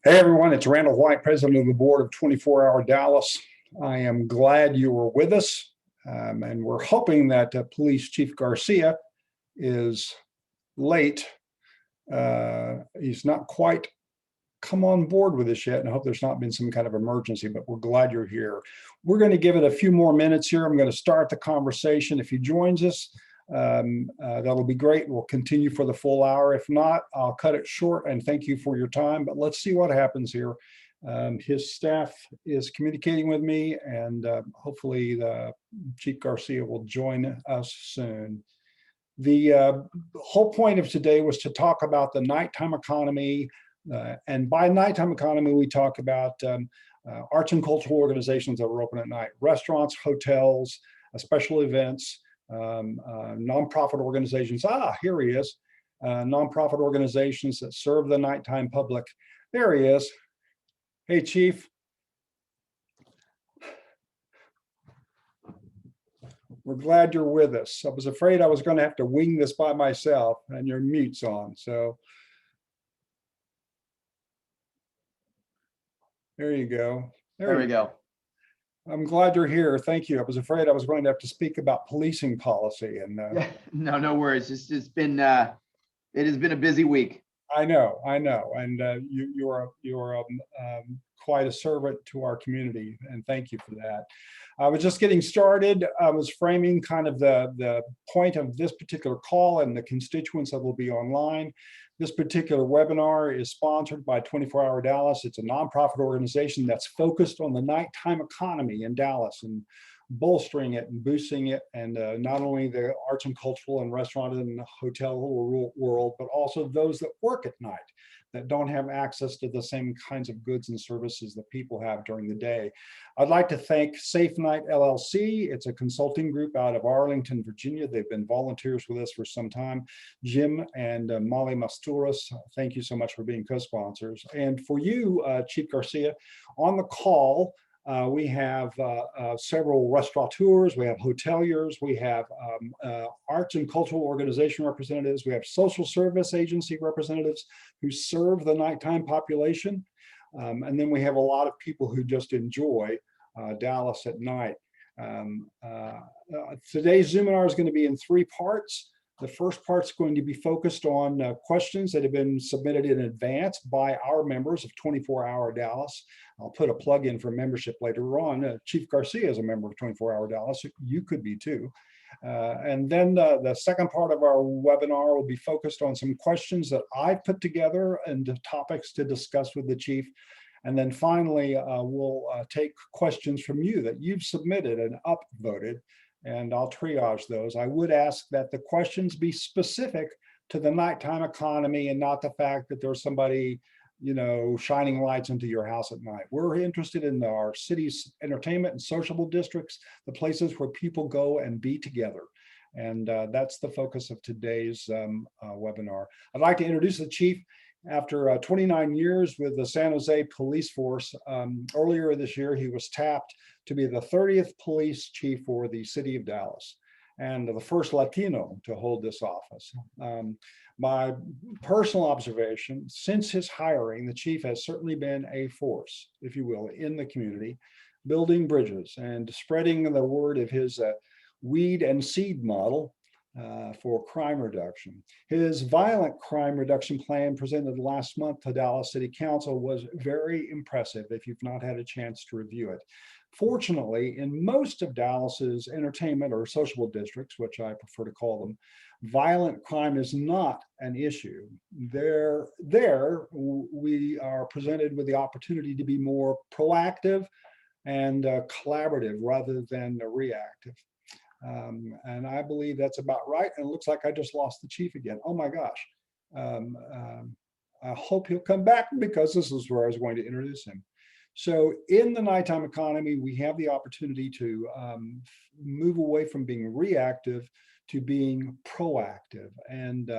Hey everyone, it's Randall White, President of the Board of 24 Hour Dallas. I am glad you were with us, and we're hoping that Police Chief Garcia is late. He's not quite come on board with us yet, and I hope there's not been some kind of emergency, but we're glad you're here. We're going to give it a few more minutes here. I'm going to start the conversation. If he joins us, that'll be great. We'll continue for the full hour. If not, I'll cut it short and thank you for your time, but let's see what happens here. His staff is communicating with me, and hopefully the Chief Garcia will join us soon. The whole point of today was to talk about the nighttime economy, and by nighttime economy, we talk about arts and cultural organizations that are open at night, restaurants, hotels, special events, nonprofit organizations. Here he is. Nonprofit organizations that serve the nighttime public. There he is. Hey, Chief. We're glad you're with us. I was afraid I was going to have to wing this by myself, and your mute's on. So there you go. There we go. I'm glad you're here. Thank you. I was afraid I was going to have to speak about policing policy. And yeah, no worries. It's been it has been a busy week. I know, and you're quite a servant to our community, and thank you for that. I was just getting started. I was framing kind of the point of this particular call and the constituents that will be online. This particular webinar is sponsored by 24 Hour Dallas. It's a nonprofit organization that's focused on the nighttime economy in Dallas and bolstering it and boosting it, and not only the arts and cultural and restaurant and hotel world, but also those that work at night that don't have access to the same kinds of goods and services that people have during the day. I'd like to thank Safe Night LLC. It's a consulting group out of Arlington, Virginia. They've been volunteers with us for some time. Jim and Molly Masturas, thank you so much for being co-sponsors. And for you, Chief Garcia, on the call, we have several restaurateurs, we have hoteliers, we have arts and cultural organization representatives, we have social service agency representatives who serve the nighttime population. And then we have a lot of people who just enjoy Dallas at night. Today's Zoominar is going to be in 3 parts. The first part's going to be focused on questions that have been submitted in advance by our members of 24 Hour Dallas. I'll put a plug in for membership later on. Chief Garcia is a member of 24 Hour Dallas. You could be too. And then the second part of our webinar will be focused on some questions that I've put together and topics to discuss with the chief. And then finally, we'll take questions from you that you've submitted and upvoted, and I'll triage those. I would ask that the questions be specific to the nighttime economy and not the fact that there's somebody, shining lights into your house at night. We're interested in our city's entertainment and sociable districts, the places where people go and be together. And that's the focus of today's webinar. I'd like to introduce the chief. After 29 years with the San Jose Police Force, earlier this year, he was tapped to be the 30th police chief for the city of Dallas and the first Latino to hold this office. My personal observation, since his hiring, the chief has certainly been a force, if you will, in the community, building bridges and spreading the word of his weed and seed model for crime reduction. His violent crime reduction plan presented last month to Dallas City Council was very impressive if you've not had a chance to review it. Fortunately, in most of Dallas's entertainment or sociable districts, which I prefer to call them, violent crime is not an issue. There we are presented with the opportunity to be more proactive and collaborative rather than reactive. And I believe that's about right. And it looks like I just lost the chief again. Oh my gosh. I hope he'll come back, because this is where I was going to introduce him. So in the nighttime economy, we have the opportunity to move away from being reactive to being proactive. And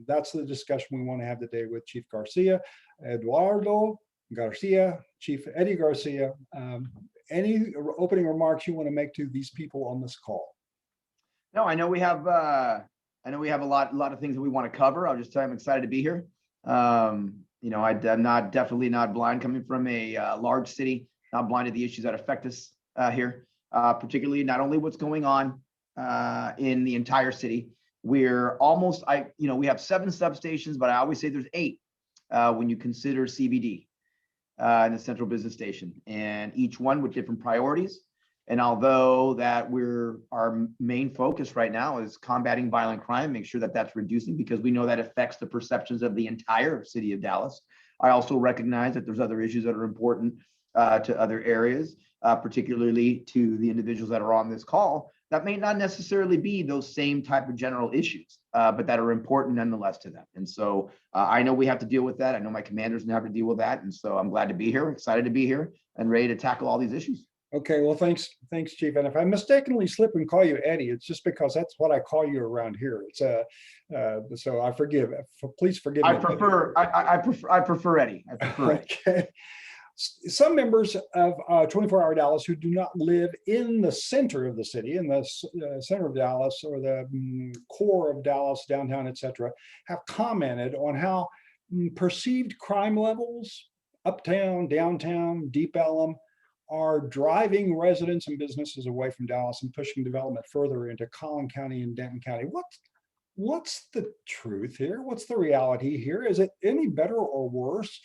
that's the discussion we want to have today with Chief Garcia, Eduardo Garcia, Chief Eddie Garcia. Any opening remarks you want to make to these people on this call? No, I know we have a lot of things that we want to cover. I'll just tell you I'm excited to be here. I'm not definitely not blind coming from a large city, not blind to the issues that affect us here, particularly not only what's going on in the entire city. We're almost, we have 7 substations, but I always say there's 8 when you consider CBD in the central business station, and each one with different priorities. And although that our main focus right now is combating violent crime, make sure that that's reducing, because we know that affects the perceptions of the entire city of Dallas. I also recognize that there's other issues that are important to other areas, particularly to the individuals that are on this call, that may not necessarily be those same type of general issues, but that are important nonetheless to them. And so I know we have to deal with that. I know my commanders have to deal with that. And so I'm glad to be here, excited to be here, and ready to tackle all these issues. Okay, well, thanks, Chief. And if I mistakenly slip and call you Eddie, it's just because that's what I call you around here. It's so I forgive. Please forgive me. I prefer Eddie. I prefer Eddie. Okay. Some members of 24-Hour Dallas who do not live in the center of the city, in the center of Dallas or the core of Dallas, downtown, etc., have commented on how perceived crime levels, uptown, downtown, Deep Ellum, are driving residents and businesses away from Dallas and pushing development further into Collin County and Denton County. What's the truth here? What's the reality here? Is it any better or worse?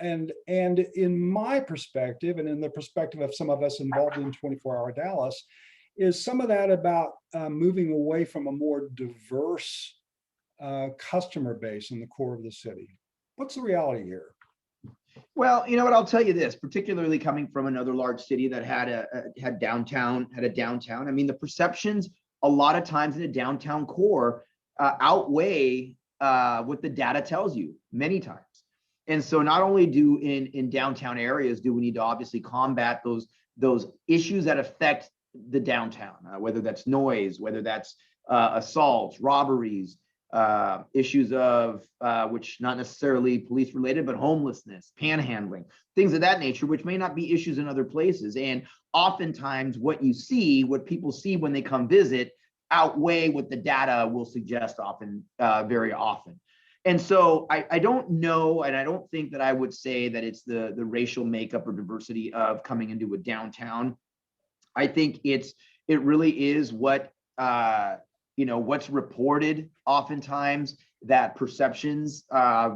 And in my perspective, and in the perspective of some of us involved in 24-Hour Dallas, is some of that about moving away from a more diverse customer base in the core of the city. What's the reality here? Well, you know what, I'll tell you this, particularly coming from another large city that had a downtown. I mean, the perceptions a lot of times in the downtown core outweigh what the data tells you many times. And so not only do in downtown areas do we need to obviously combat those issues that affect the downtown, whether that's noise, whether that's assaults, robberies, issues of which not necessarily police related, but homelessness, panhandling, things of that nature, which may not be issues in other places. And oftentimes what people see when they come visit outweigh what the data will suggest very often. And so I don't know, and I don't think that I would say that it's the racial makeup or diversity of coming into a downtown. I think it really is what's reported oftentimes, that perceptions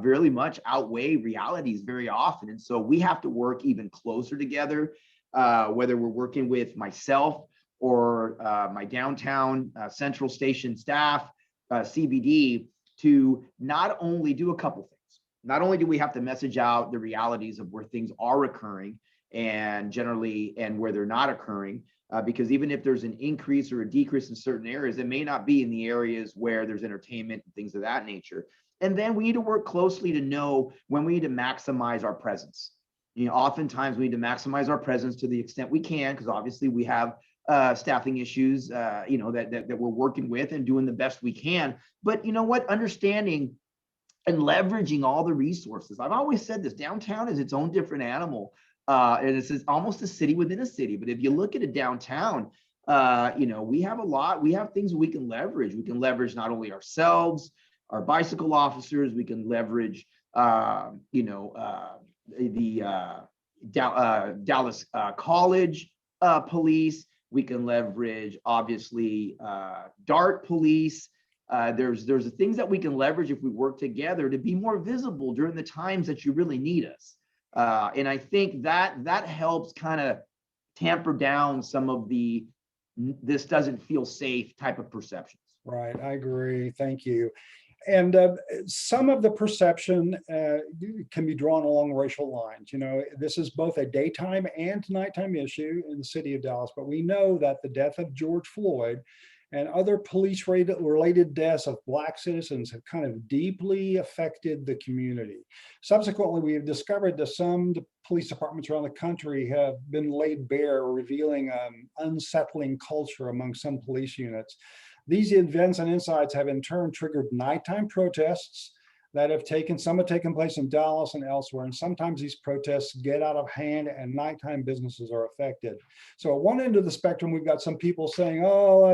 really much outweigh realities very often. And so we have to work even closer together, whether we're working with myself or my downtown central station staff, CBD, to not only do a couple things. Not only do we have to message out the realities of where things are occurring and generally and where they're not occurring, because even if there's an increase or a decrease in certain areas, it may not be in the areas where there's entertainment and things of that nature. And then we need to work closely to know when we need to maximize our presence. Oftentimes we need to maximize our presence to the extent we can, because obviously we have staffing issues, that we're working with and doing the best we can. But you know what? Understanding and leveraging all the resources. I've always said this: downtown is its own different animal. And it's almost a city within a city. But if you look at a downtown, we have things we can leverage. We can leverage not only ourselves, our bicycle officers, we can leverage, the Dallas College police. We can leverage, obviously, DART police. There's things that we can leverage if we work together to be more visible during the times that you really need us. And I think that helps kind of tamper down some of this doesn't feel safe type of perceptions. Right, I agree. Thank you. And some of the perception can be drawn along racial lines. This is both a daytime and nighttime issue in the city of Dallas, but we know that the death of George Floyd and other police-related deaths of Black citizens have kind of deeply affected the community. Subsequently, we have discovered that some police departments around the country have been laid bare, revealing unsettling culture among some police units. These events and insights have in turn triggered nighttime protests that have taken place in Dallas and elsewhere. And sometimes these protests get out of hand and nighttime businesses are affected. So at one end of the spectrum, we've got some people saying,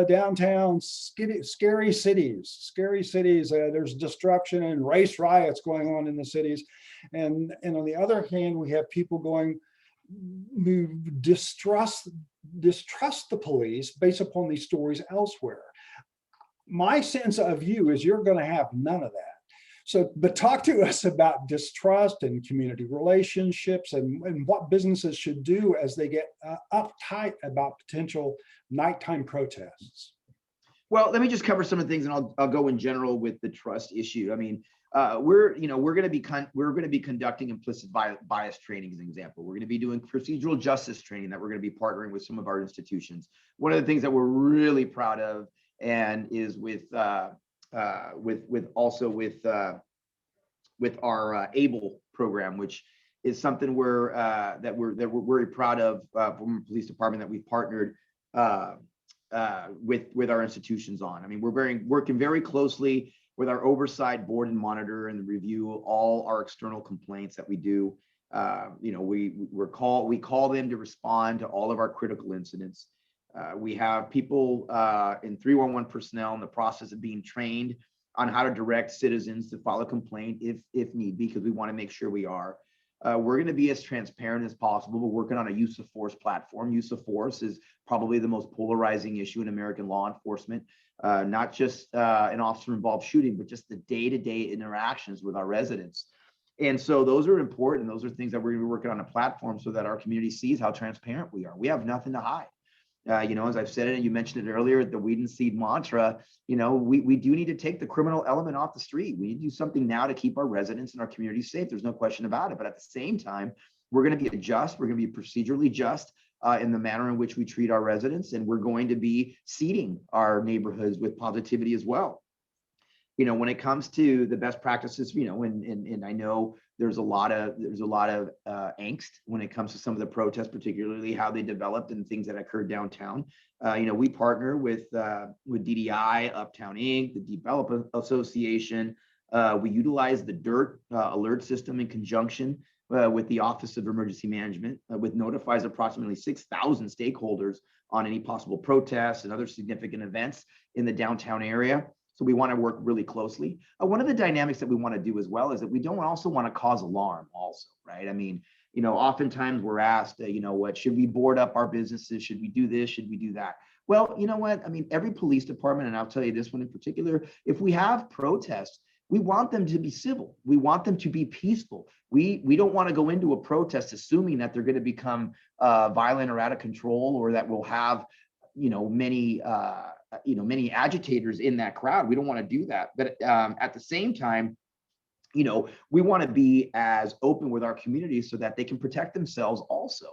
downtown, scary cities, there's destruction and race riots going on in the cities. And on the other hand, we have people going who distrust the police based upon these stories elsewhere. My sense of you is you're going to have none of that. So, but talk to us about distrust and community relationships and what businesses should do as they get uptight about potential nighttime protests. Well, let me just cover some of the things, and I'll go in general with the trust issue. I mean, we're going to be conducting implicit bias training as an example. We're going to be doing procedural justice training that we're going to be partnering with some of our institutions. One of the things that we're really proud of, and is with our ABLE program, which is something that we're very proud of from the police department that we've partnered with our institutions on. I mean, we're working very closely with our oversight board and monitor and review all our external complaints that we do. We call them to respond to all of our critical incidents. We have people in 311 personnel in the process of being trained on how to direct citizens to file a complaint if need be, because we want to make sure we are. We're going to be as transparent as possible. We're working on a use of force platform. Use of force is probably the most polarizing issue in American law enforcement, not just an officer-involved shooting, but just the day-to-day interactions with our residents. And so those are important. Those are things that we're going to be working on a platform so that our community sees how transparent we are. We have nothing to hide. As I've said it, and you mentioned it earlier, the weed and seed mantra, we do need to take the criminal element off the street. We need to do something now to keep our residents and our community safe. There's no question about it. But at the same time, we're going to be just. We're going to be procedurally just in the manner in which we treat our residents. And we're going to be seeding our neighborhoods with positivity as well. When it comes to the best practices, and I know there's a lot of angst when it comes to some of the protests, particularly how they developed and things that occurred downtown. We partner with DDI, Uptown Inc., the Developer Association. We utilize the DIRT alert system in conjunction with the Office of Emergency Management, which notifies approximately 6,000 stakeholders on any possible protests and other significant events in the downtown area. So we want to work really closely. One of the dynamics that we want to do as well is that we don't also want to cause alarm also, right? I mean, oftentimes we're asked, should we board up our businesses? Should we do this? Should we do that? Well, you know what? I mean, every police department, and I'll tell you this one in particular, if we have protests, we want them to be civil. We want them to be peaceful. We don't want to go into a protest assuming that they're going to become violent or out of control, or that we'll have, many agitators in that crowd. We don't want to do that. But at the same time, we want to be as open with our community so that they can protect themselves also.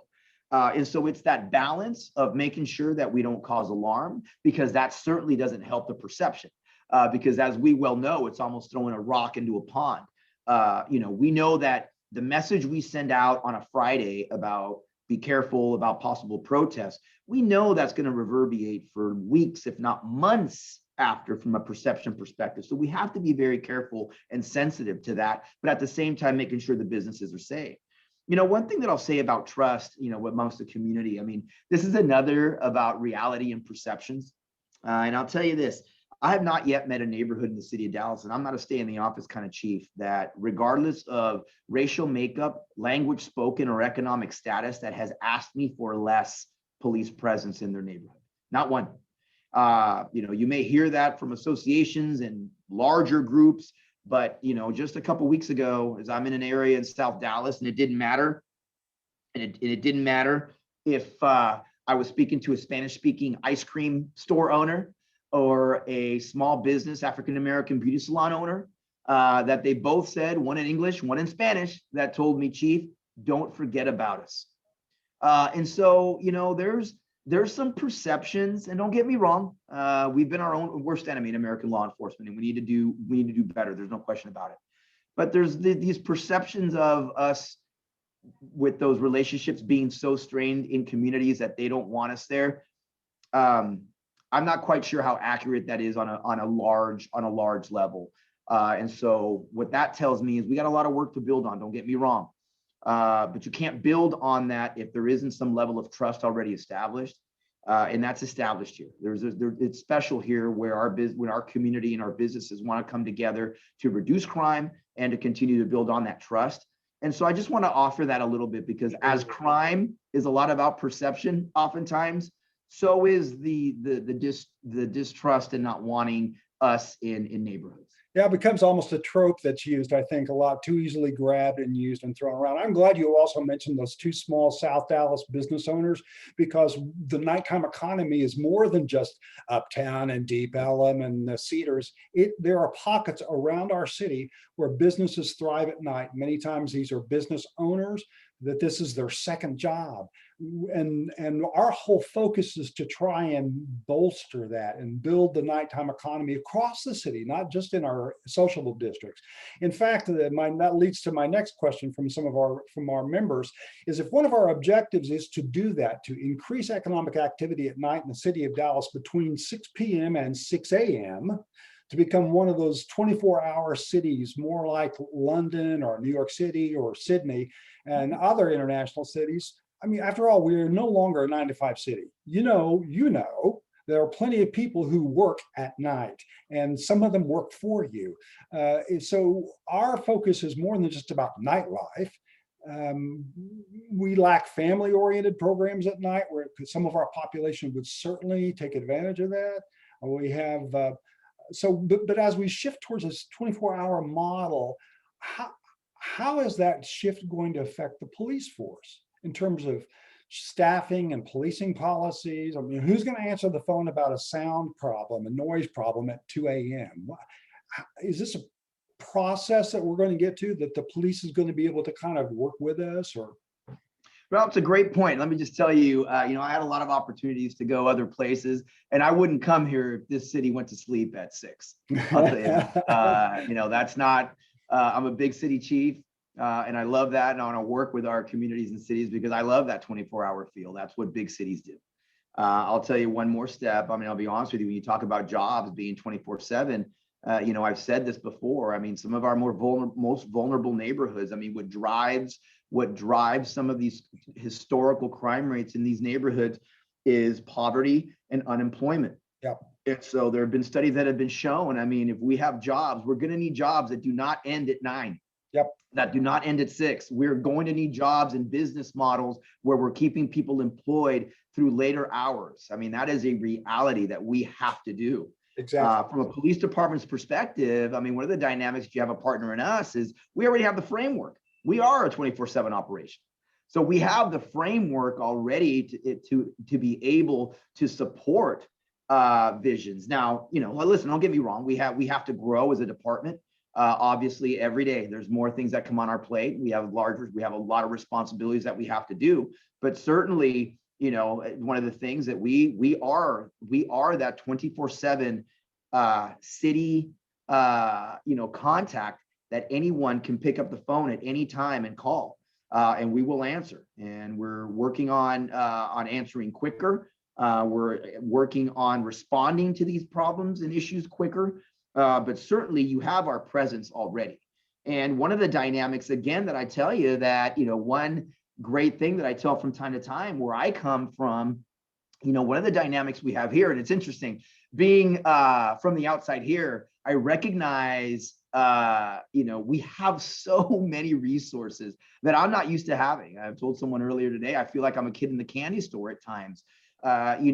And so it's that balance of making sure that we don't cause alarm, because that certainly doesn't help the perception. Because as we well know, it's almost throwing a rock into a pond. We know that the message we send out on a Friday about be careful about possible protests, we know that's going to reverberate for weeks, if not months after, from a perception perspective. So we have to be very careful and sensitive to that, but at the same time, making sure the businesses are safe. One thing that I'll say about trust, amongst the community, I mean, this is another about reality and perceptions. And I'll tell you this, I have not yet met a neighborhood in the city of Dallas, and I'm not a stay in the office kind of chief, that regardless of racial makeup, language spoken, or economic status, that has asked me for less police presence in their neighborhood. Not one. You may hear that from associations and larger groups, but just a couple of weeks ago, as I'm in an area in South Dallas, and it didn't matter, and it didn't matter if I was speaking to a Spanish-speaking ice cream store owner or a small business African-American beauty salon owner, that they both said, one in English, one in Spanish, that told me, Chief, don't forget about us. And so, there's some perceptions, and don't get me wrong, we've been our own worst enemy in American law enforcement, and we need to do better. There's no question about it. But there's these perceptions of us with those relationships being so strained in communities that they don't want us there. I'm not quite sure how accurate that is on a large level. And so what that tells me is we got a lot of work to build on. Don't get me wrong. But you can't build on that if there isn't some level of trust already established. And that's established here. It's special here where when our community and our businesses want to come together to reduce crime and to continue to build on that trust. And so I just want to offer that a little bit, because as crime is a lot about perception, oftentimes, so is the distrust and not wanting us in neighborhoods. Yeah, it becomes almost a trope that's used, I think, a lot, too easily grabbed and used and thrown around. I'm glad you also mentioned those two small South Dallas business owners, because the nighttime economy is more than just Uptown and Deep Ellum and the Cedars. There are pockets around our city where businesses thrive at night. Many times these are business owners that this is their second job. And our whole focus is to try and bolster that and build the nighttime economy across the city, not just in our sociable districts. In fact, that leads to my next question from our members, is if one of our objectives is to do that, to increase economic activity at night in the city of Dallas between 6 p.m. and 6 a.m., to become one of those 24-hour cities, more like London or New York City or Sydney and other international cities. I mean, after all, we're no longer a 9-to-5 city. You know, there are plenty of people who work at night, and some of them work for you. So our focus is more than just about nightlife. We lack family-oriented programs at night, where some of our population would certainly take advantage of that. We have but as we shift towards this 24-hour model, how is that shift going to affect the police force in terms of staffing and policing policies? I mean, who's going to answer the phone about a sound problem, a noise problem at 2 a.m.? Is this a process that we're going to get to, that the police is going to be able to kind of work with us? Or Well, it's a great point. Let me just tell you, I had a lot of opportunities to go other places, and I wouldn't come here if this city went to sleep at 6. I'll tell you, that's not, I'm a big city chief, and I love that. And I want to work with our communities and cities because I love that 24-hour feel. That's what big cities do. I'll tell you one more step. I mean, I'll be honest with you, when you talk about jobs being 24/7, I've said this before. I mean, some of our most vulnerable neighborhoods, I mean, what drives some of these historical crime rates in these neighborhoods is poverty and unemployment. Yep. And so there have been studies that have been shown, I mean, if we have jobs, we're going to need jobs that do not end at 9. Yep. That do not end at 6. We're going to need jobs and business models where we're keeping people employed through later hours. I mean, that is a reality that we have to do. Exactly. From a police department's perspective, I mean, one of the dynamics, if you have a partner in us, is we already have the framework. We are a 24/7 operation. So we have the framework already to be able to support visions. Now, listen, don't get me wrong. We have to grow as a department. Obviously, every day there's more things that come on our plate. We have a lot of responsibilities that we have to do. But certainly, one of the things that we are that 24/7 city contact that anyone can pick up the phone at any time and call, and we will answer. And we're working on answering quicker. We're working on responding to these problems and issues quicker. But certainly you have our presence already. And one of the dynamics, again, that I tell you that, one great thing that I tell from time to time where I come from, one of the dynamics we have here, and it's interesting, being from the outside here, I recognize, we have so many resources that I'm not used to having. I've told someone earlier today, I feel like I'm a kid in the candy store at times. You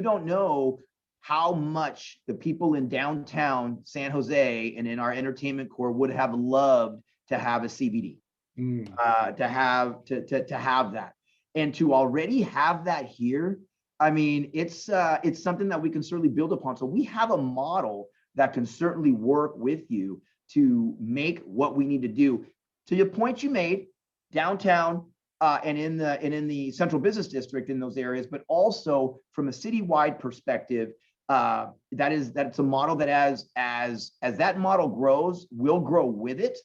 don't know how much the people in downtown San Jose and in our entertainment core would have loved to have a CBD, to have that, and to already have that here. I mean, it's something that we can certainly build upon. So we have a model that can certainly work with you to make what we need to do. To your point you made, downtown and in the central business district, in those areas, but also from a citywide perspective, that's a model that as that model grows, we'll grow with it.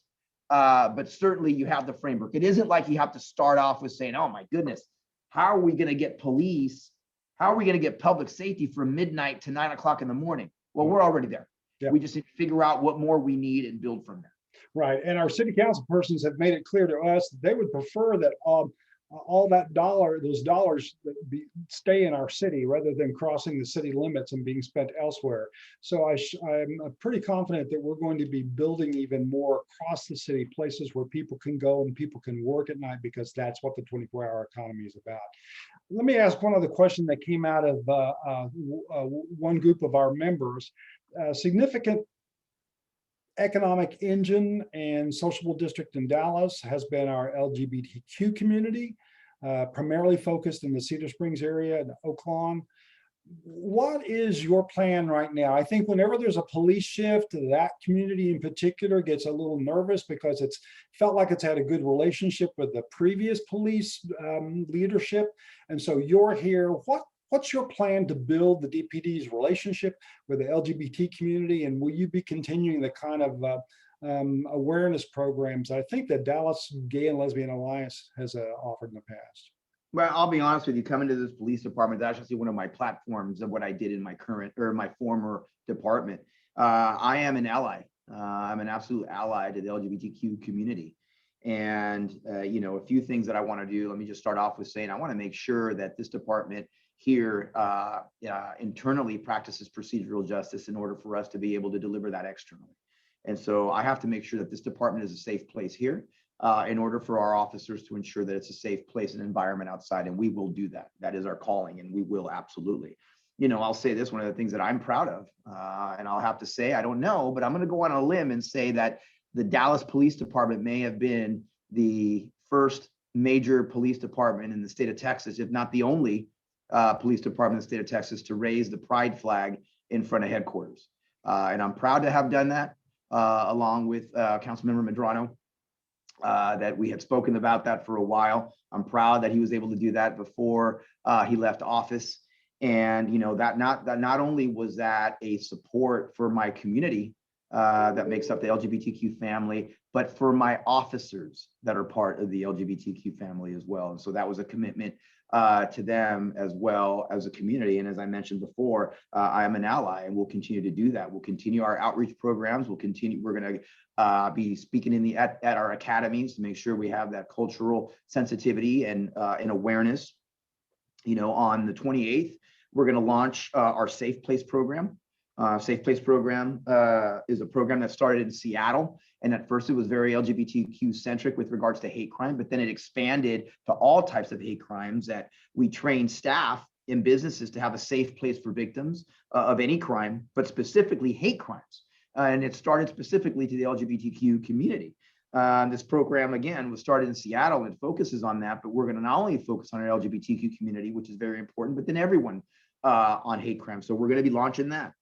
But certainly you have the framework. It isn't like you have to start off with saying, oh my goodness, how are we going to get police? How are we going to get public safety from midnight to 9 o'clock in the morning? Well, we're already there. Yep. We just need to figure out what more we need and build from there. Right. And our city council persons have made it clear to us that they would prefer that all those dollars that stay in our city rather than crossing the city limits and being spent elsewhere. So I'm pretty confident that we're going to be building even more across the city, places where people can go and people can work at night, because that's what the 24-hour economy is about. Let me ask one other question that came out of one group of our members. Significant economic engine and sociable district in Dallas has been our LGBTQ community, primarily focused in the Cedar Springs area and Oak Lawn. What is your plan right now? I think whenever there's a police shift, that community in particular gets a little nervous because it's felt like it's had a good relationship with the previous police leadership. And so you're here. What's your plan to build the DPD's relationship with the LGBT community? And will you be continuing the kind of awareness programs I think the Dallas Gay and Lesbian Alliance has offered in the past? Well, I'll be honest with you, coming to this police department is actually one of my platforms of what I did in my current or my former department. I am an ally. I'm an absolute ally to the LGBTQ community. And, a few things that I want to do, let me just start off with saying, I want to make sure that this department here internally practices procedural justice in order for us to be able to deliver that externally. And so I have to make sure that this department is a safe place here. In order for our officers to ensure that it's a safe place and environment outside, and we will do that. That is our calling, and we will absolutely. I'll say this, one of the things that I'm proud of, and I'll have to say, I don't know, but I'm going to go on a limb and say that the Dallas Police Department may have been the first major police department in the state of Texas, if not the only police department in the state of Texas to raise the pride flag in front of headquarters. And I'm proud to have done that along with Councilmember Medrano. That we had spoken about that for a while. I'm proud that he was able to do that before he left office. And that not only was that a support for my community that makes up the LGBTQ family, but for my officers that are part of the LGBTQ family as well. And so that was a commitment to them as well as a community. And as I mentioned before, I am an ally, and we'll continue to do that. We'll continue our outreach programs. We're going to be speaking at our academies to make sure we have that cultural sensitivity and awareness. On the 28th, we're going to launch our Safe Place program. Safe Place program is a program that started in Seattle. And at first it was very LGBTQ centric with regards to hate crime, but then it expanded to all types of hate crimes, that we train staff in businesses to have a safe place for victims of any crime, but specifically hate crimes. And it started specifically to the LGBTQ community. This program, again, was started in Seattle and focuses on that, but we're going to not only focus on our LGBTQ community, which is very important, but then everyone on hate crime. So we're going to be launching that.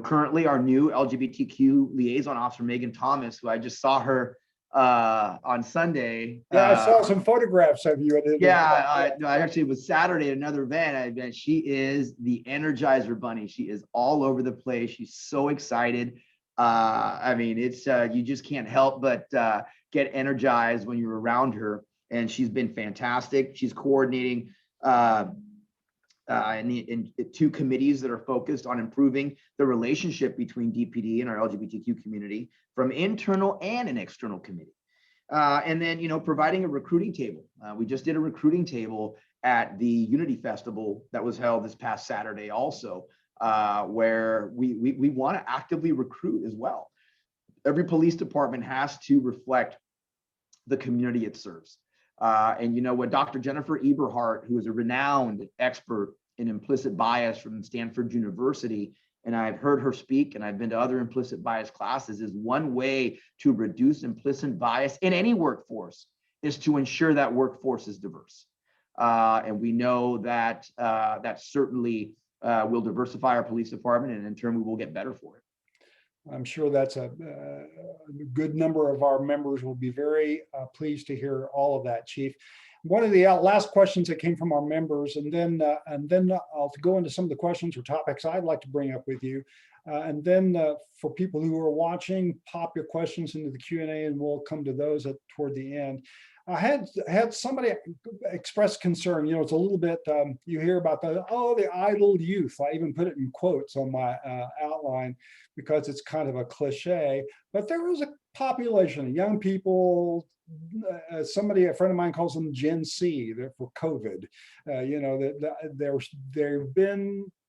Currently our new LGBTQ liaison officer, Megan Thomas, who I just saw her on Sunday. Yeah, I saw some photographs of you. I actually was Saturday at another event. She is the Energizer Bunny. She is all over the place. She's so excited. It's you just can't help but get energized when you're around her. And she's been fantastic. She's coordinating in two committees that are focused on improving the relationship between DPD and our LGBTQ community, from internal and an external committee. And then, providing a recruiting table. We just did a recruiting table at the Unity Festival that was held this past Saturday also, where we want to actively recruit as well. Every police department has to reflect the community it serves. And what Dr. Jennifer Eberhardt, who is a renowned expert in implicit bias from Stanford University, and I've heard her speak, and I've been to other implicit bias classes, is one way to reduce implicit bias in any workforce is to ensure that workforce is diverse. And we know that that certainly will diversify our police department, and in turn, we will get better for it. I'm sure that's a good number of our members will be very pleased to hear all of that, Chief. One of the last questions that came from our members, and then I'll go into some of the questions or topics I'd like to bring up with you. And then for people who are watching, pop your questions into the Q&A and we'll come to those toward the end. I had somebody express concern. You know, it's a little bit, you hear about the idle youth. I even put it in quotes on my outline because it's kind of a cliche, but there was a population of young people, a friend of mine calls them Gen C, they're for COVID. You know,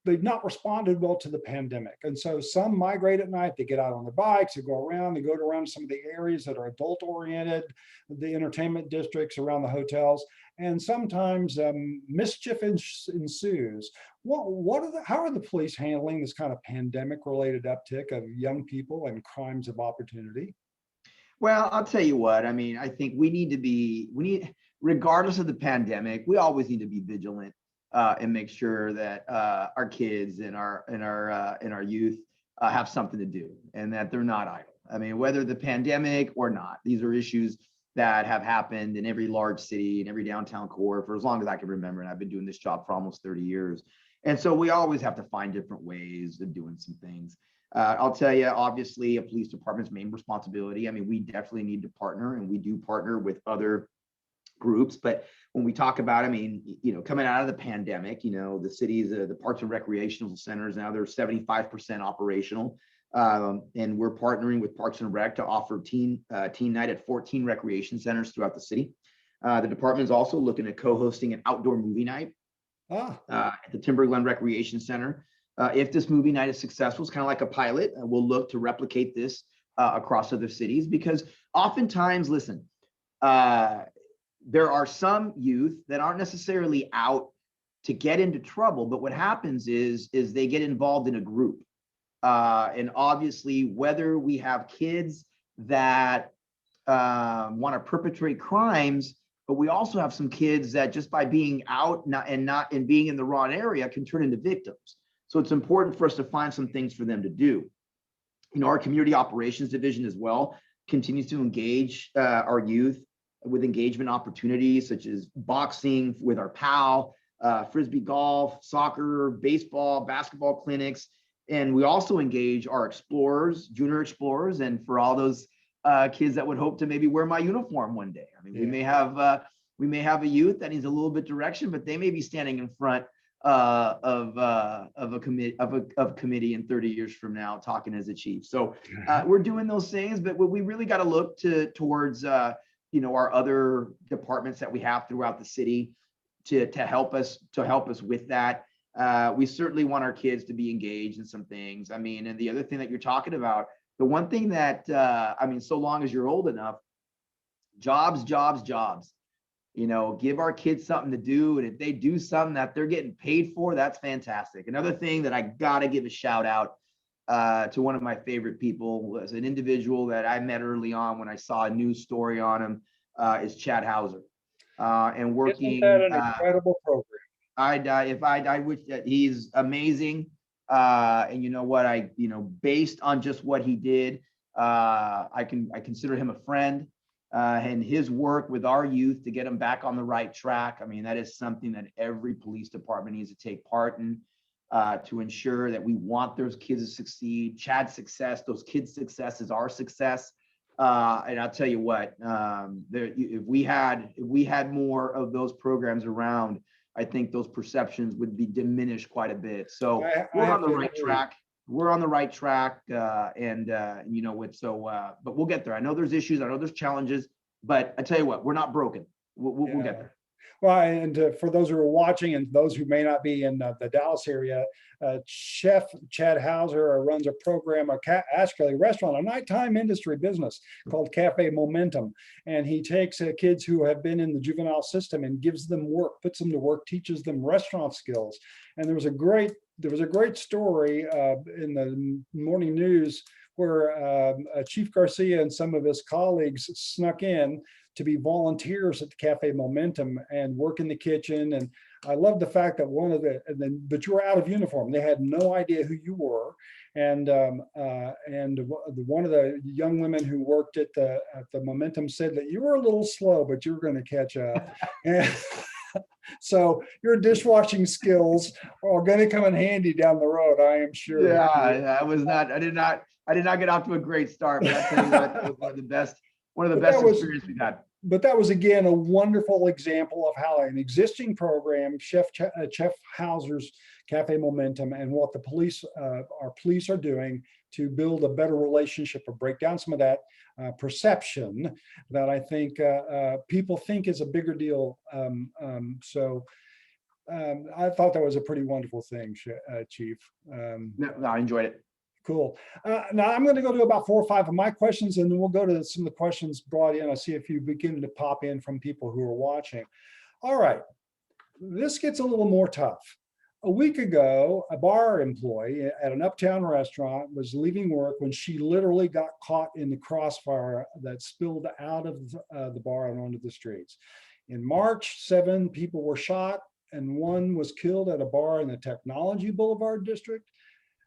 they've not responded well to the pandemic. And so some migrate at night, they get out on their bikes, they go around to some of the areas that are adult oriented, the entertainment districts around the hotels, and sometimes mischief ensues. How are the police handling this kind of pandemic related uptick of young people and crimes of opportunity? Well, I'll tell you what, I mean, I think regardless of the pandemic, we always need to be vigilant and make sure that our kids and our youth have something to do and that they're not idle. I mean, whether the pandemic or not, these are issues that have happened in every large city and every downtown core for as long as I can remember. And I've been doing this job for almost 30 years. And so we always have to find different ways of doing some things. I'll tell you, obviously, a police department's main responsibility. I mean, we definitely need to partner, and we do partner with other groups. But when we talk about, I mean, you know, coming out of the pandemic, you know, the cities, the parks and recreational centers, now they're 75% operational. And we're partnering with Parks and Rec to offer teen night at 14 recreation centers throughout the city. The department is also looking at co-hosting an outdoor movie night at the Timberglen Recreation Center. If this movie night is successful, it's kind of like a pilot, and we'll look to replicate this across other cities, because oftentimes, listen, there are some youth that aren't necessarily out to get into trouble, but what happens is they get involved in a group. And obviously, whether we have kids that want to perpetrate crimes, but we also have some kids that just by being out and being in the wrong area can turn into victims. So it's important for us to find some things for them to do. You know, our community operations division as well continues to engage our youth with engagement opportunities such as boxing with our PAL, frisbee golf, soccer, baseball, basketball clinics. And we also engage our explorers, junior explorers, and for all those kids that would hope to maybe wear my uniform one day. I mean, we may have a youth that needs a little bit direction, but they may be standing in front of a committee in 30 years from now, talking as a chief. So we're doing those things, but we really got to look towards you know, our other departments that we have throughout the city to help us with that. We certainly want our kids to be engaged in some things. I mean, and the other thing that you're talking about, the one thing that I mean, so long as you're old enough, jobs. You know, give our kids something to do. And if they do something that they're getting paid for, that's fantastic. Another thing that I got to give a shout out to one of my favorite people was an individual that I met early on when I saw a news story on him is Chad Hauser. And working. Isn't that an incredible program? I wish that he's amazing. And you know what, based on just what he did, I consider him a friend. And his work with our youth to get them back on the right track. I mean, that is something that every police department needs to take part in to ensure that we want those kids to succeed. Chad's success, those kids' success is our success. And I'll tell you what, if we had more of those programs around, I think those perceptions would be diminished quite a bit. So we're on the right track. We're on the right track, and you know what? So, but we'll get there. I know there's issues. I know there's challenges, but I tell you what, we're not broken. We'll get there. Well, and for those who are watching and those who may not be in the Dallas area, Chef Chad Hauser runs a program, actually a restaurant, a nighttime industry business called Cafe Momentum. And he takes kids who have been in the juvenile system and gives them work, puts them to work, teaches them restaurant skills. And there was a great story in the morning news where Chief Garcia and some of his colleagues snuck in to be volunteers at the Cafe Momentum and work in the kitchen. And I love the fact that but you were out of uniform. They had no idea who you were. And one of the young women who worked at the Momentum said that you were a little slow, but you were going to catch up. So your dishwashing skills are going to come in handy down the road, I am sure. Yeah, I did not get off to a great start, but I tell you what, that was one of the But best experiences we've had. But that was again a wonderful example of how an existing program, Chef Hauser's Cafe Momentum, and what the our police are doing to build a better relationship or break down some of that perception that I think people think is a bigger deal. I thought that was a pretty wonderful thing, Chief. No, I enjoyed it. Cool. Now I'm going to go to about 4 or 5 of my questions, and then we'll go to some of the questions brought in. I see a few beginning to pop in from people who are watching. All right, this gets a little more tough. A week ago, a bar employee at an uptown restaurant was leaving work when she literally got caught in the crossfire that spilled out of the bar and onto the streets. In March, 7 people were shot and 1 was killed at a bar in the Technology Boulevard district.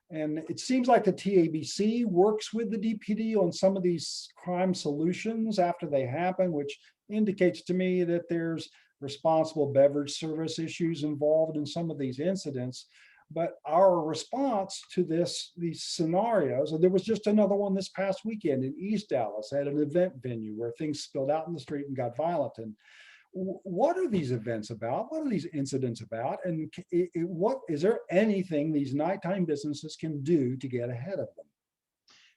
And it seems like the TABC works with the DPD on some of these crime solutions after they happen, which indicates to me that there's responsible beverage service issues involved in some of these incidents. But our response to these scenarios, and there was just another one this past weekend in East Dallas at an event venue where things spilled out in the street and got violent. And what are these events about? What are these incidents about? And what is there anything these nighttime businesses can do to get ahead of them?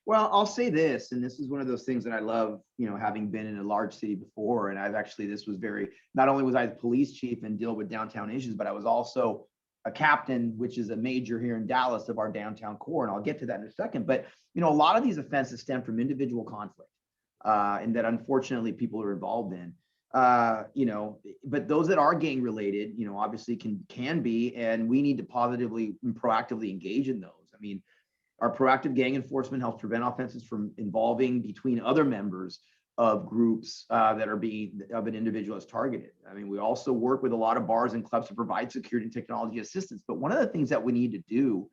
Well, I'll say this, and this is one of those things that I love, having been in a large city before. And not only was I the police chief and deal with downtown issues, but I was also a captain, which is a major here in Dallas of our downtown core. And I'll get to that in a second. But, a lot of these offenses stem from individual conflict and that unfortunately people are involved in. But those that are gang related, obviously can be, and we need to positively and proactively engage in those. I mean, our proactive gang enforcement helps prevent offenses from involving between other members of groups that are of an individual as targeted. I mean, we also work with a lot of bars and clubs to provide security and technology assistance. But one of the things that we need to do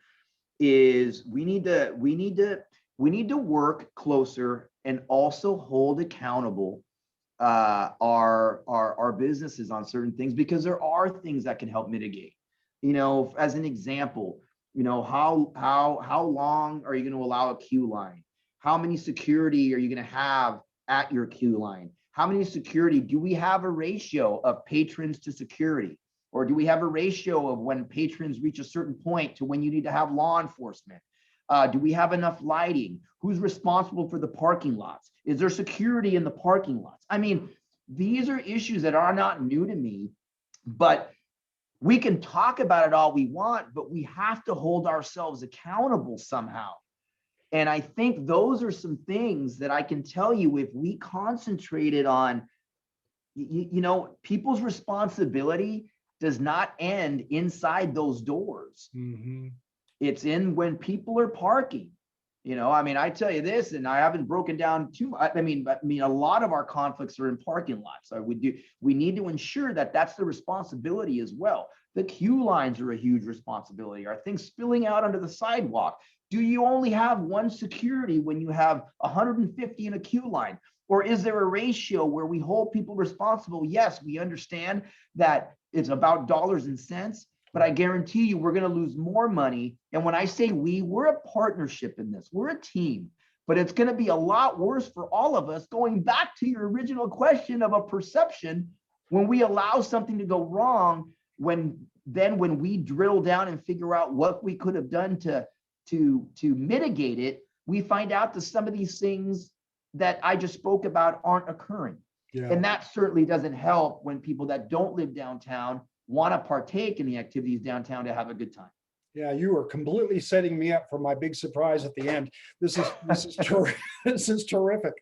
is we need to work closer and also hold accountable our businesses on certain things, because there are things that can help mitigate. As an example, how long are you going to allow a queue line? How many security are you going to have at your queue line? How many security? Do we have a ratio of patrons to security? Or do we have a ratio of when patrons reach a certain point to when you need to have law enforcement? Do we have enough lighting? Who's responsible for the parking lots? Is there security in the parking lots? I mean, these are issues that are not new to me, but we can talk about it all we want, but we have to hold ourselves accountable somehow. And I think those are some things that I can tell you, if we concentrated on, people's responsibility does not end inside those doors. Mm-hmm. It's in when people are parking. I tell you this, and I haven't broken down too much. I mean, a lot of our conflicts are in parking lots. So we need to ensure that that's the responsibility as well. The queue lines are a huge responsibility. Are things spilling out onto the sidewalk? Do you only have 1 security when you have 150 in a queue line? Or is there a ratio where we hold people responsible? Yes, we understand that it's about dollars and cents, but I guarantee you we're going to lose more money. And when I say we're a partnership in this, we're a team, but it's going to be a lot worse for all of us. Going back to your original question of a perception, when we allow something to go wrong, when we drill down and figure out what we could have done to mitigate it, we find out that some of these things that I just spoke about aren't occurring. Yeah. And that certainly doesn't help when people that don't live downtown want to partake in the activities downtown to have a good time. Yeah, you are completely setting me up for my big surprise at the end. This is terrific.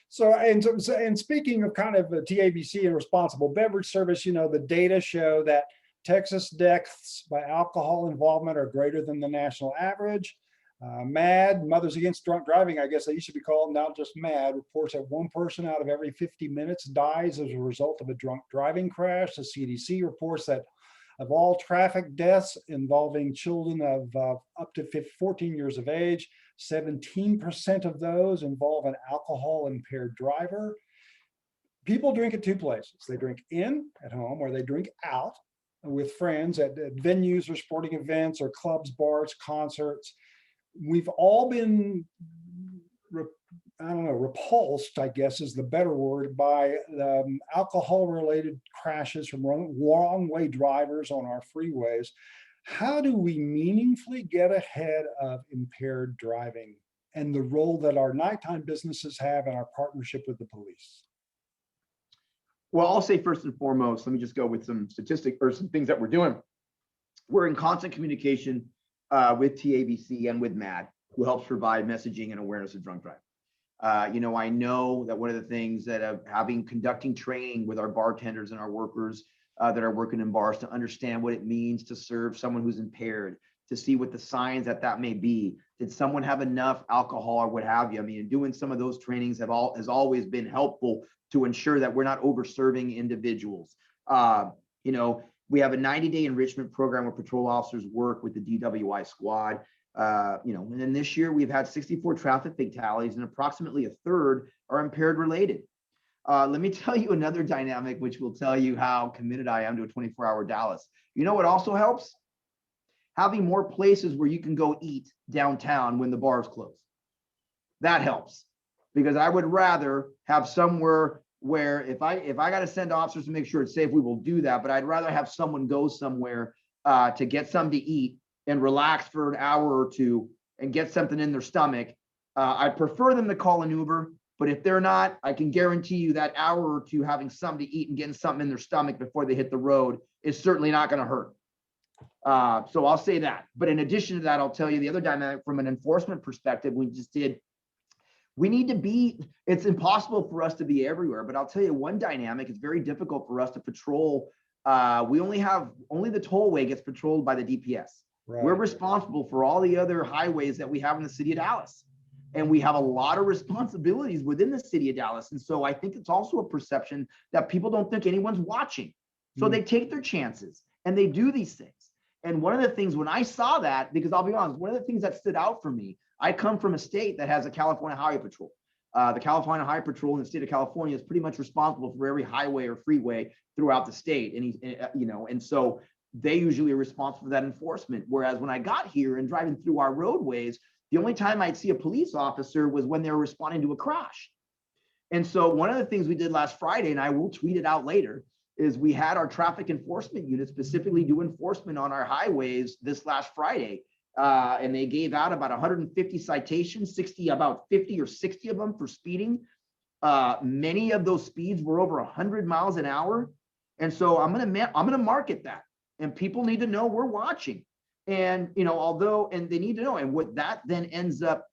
So, and speaking of kind of TABC and responsible beverage service, the data show that Texas deaths by alcohol involvement are greater than the national average. MAD, Mothers Against Drunk Driving, I guess they used to be called, now just MAD, reports that 1 person out of every 50 minutes dies as a result of a drunk driving crash. The CDC reports that of all traffic deaths involving children of up to 14 years of age, 17% of those involve an alcohol impaired driver. people drink at two places. They drink in at home, or they drink out with friends at venues or sporting events or clubs, bars, concerts. We've all been, I don't know, repulsed, I guess is the better word, by alcohol-related crashes from wrong way drivers on our freeways. How do we meaningfully get ahead of impaired driving and the role that our nighttime businesses have in our partnership with the police? Well, I'll say first and foremost, let me just go with some statistics or some things that we're doing. We're in constant communication with TABC and with MAD, who helps provide messaging and awareness of drunk driving. I know that one of the things that conducting training with our bartenders and our workers that are working in bars to understand what it means to serve someone who's impaired, to see what the signs that may be. Did someone have enough alcohol or what have you? I mean, doing some of those trainings has always been helpful to ensure that we're not over-serving individuals. We have a 90-day enrichment program where patrol officers work with the DWI squad. And then this year we've had 64 traffic fatalities and approximately a third are impaired related. Let me tell you another dynamic, which will tell you how committed I am to a 24-hour Dallas. You know what also helps? Having more places where you can go eat downtown when the bars close. That helps, because I would rather have somewhere where if I got to send officers to make sure it's safe, we will do that. But I'd rather have someone go somewhere to get something to eat and relax for an hour or two and get something in their stomach. I prefer them to call an Uber, but if they're not, I can guarantee you that hour or two having something to eat and getting something in their stomach before they hit the road is certainly not going to hurt. So I'll say that. But in addition to that, I'll tell you the other dynamic from an enforcement perspective. We need to be, it's impossible for us to be everywhere, but I'll tell you one dynamic, it's very difficult for us to patrol. We only the tollway gets patrolled by the DPS. Right. We're responsible for all the other highways that we have in the city of Dallas. And we have a lot of responsibilities within the city of Dallas. And so I think it's also a perception that people don't think anyone's watching. So they take their chances and they do these things. And one of the things when I saw that, because I'll be honest, one of the things that stood out for me, I come from a state that has a California Highway Patrol. The California Highway Patrol in the state of California is pretty much responsible for every highway or freeway throughout the state. And so they usually are responsible for that enforcement. Whereas when I got here and driving through our roadways, the only time I'd see a police officer was when they were responding to a crash. And so one of the things we did last Friday, and I will tweet it out later, is we had our traffic enforcement unit specifically do enforcement on our highways this last Friday. And they gave out about 150 citations, about 50 or 60 of them for speeding. Many of those speeds were over 100 miles an hour. And so I'm gonna market that, and people need to know we're watching. And and they need to know, and what that then ends up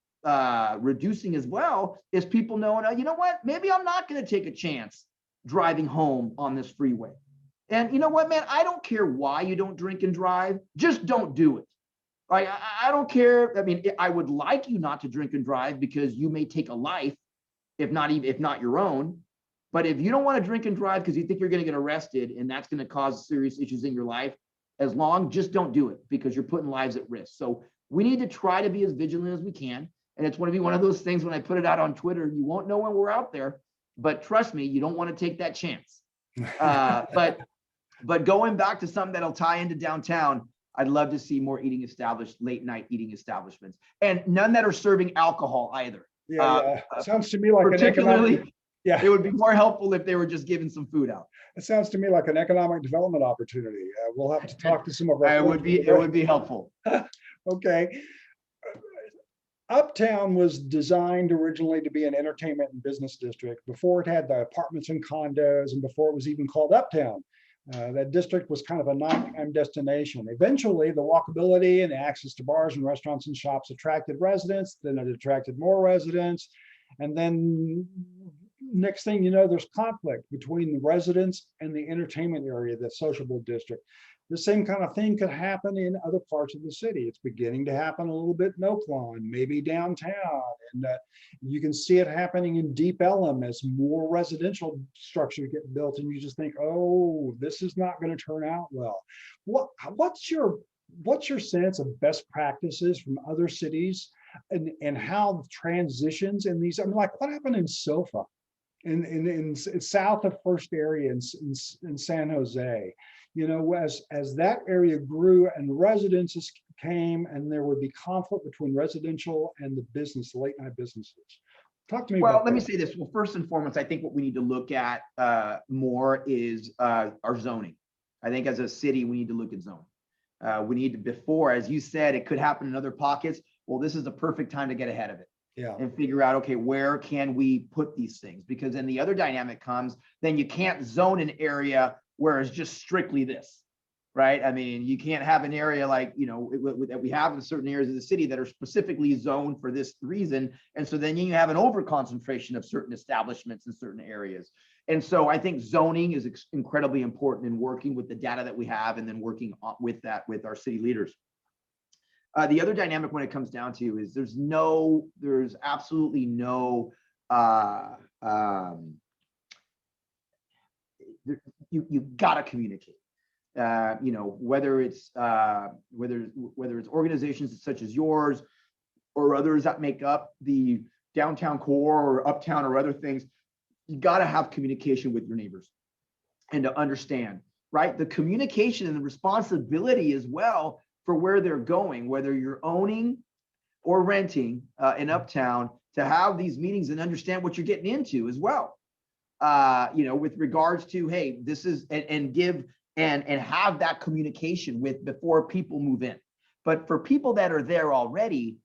reducing as well is people knowing, you know what, maybe I'm not going to take a chance driving home on this freeway. And you know what, man, I don't care why you don't drink and drive, just don't do it. Like, I don't care. I mean, I would like you not to drink and drive because you may take a life, if not your own. But if you don't want to drink and drive because you think you're going to get arrested and that's going to cause serious issues in your life, just don't do it, because you're putting lives at risk. So we need to try to be as vigilant as we can. And it's going to be one of those things when I put it out on Twitter, you won't know when we're out there, but trust me, you don't want to take that chance. But going back to something that'll tie into downtown, I'd love to see more late night eating establishments, and none that are serving alcohol either. Yeah. Sounds to me like it would be more helpful if they were just giving some food out. It sounds to me like an economic development opportunity. We'll have to talk to some of our. It would be helpful. Okay. Uptown was designed originally to be an entertainment and business district before it had the apartments and condos, and before it was even called Uptown. That district was kind of a nighttime destination. Eventually, the walkability and access to bars and restaurants and shops attracted residents. Then it attracted more residents. And then next thing you know, there's conflict between the residents and the entertainment area, the sociable district. The same kind of thing could happen in other parts of the city. It's beginning to happen a little bit in Oaklawn, maybe downtown. And you can see it happening in Deep Ellum as more residential structures get built. And you just think, oh, this is not going to turn out well. What's your sense of best practices from other cities and how transitions in these? I mean, like what happened in SoFA? south of First Area in San Jose. You know, as that area grew and residences came, and there would be conflict between residential and the business, late night businesses. Talk to me Well, about let me that. say this. Well, first and foremost, I think what we need to look at more is our zoning. I think as a city, we need to look at zoning. We need to, before, as you said, it could happen in other pockets. Well, this is the perfect time to get ahead of it. Yeah. And figure out, okay, where can we put these things? Because then the other dynamic comes, then you can't zone an area where it's just strictly this, right? I mean, you can't have an area like, you know, that we have in certain areas of the city that are specifically zoned for this reason. And so then you have an over concentration of certain establishments in certain areas. And so I think zoning is incredibly important in working with the data that we have, and then working with that with our city leaders. The other dynamic when it comes down to is there's absolutely no, you gotta communicate. You know, whether it's organizations such as yours or others that make up the downtown core or uptown or other things, you gotta have communication with your neighbors and to understand, right? The communication and the responsibility as well for where they're going, whether you're owning or renting in uptown, to have these meetings and understand what you're getting into as well. You know, with regards to, hey, this is, and give and have that communication with before people move in. But for people that are there already,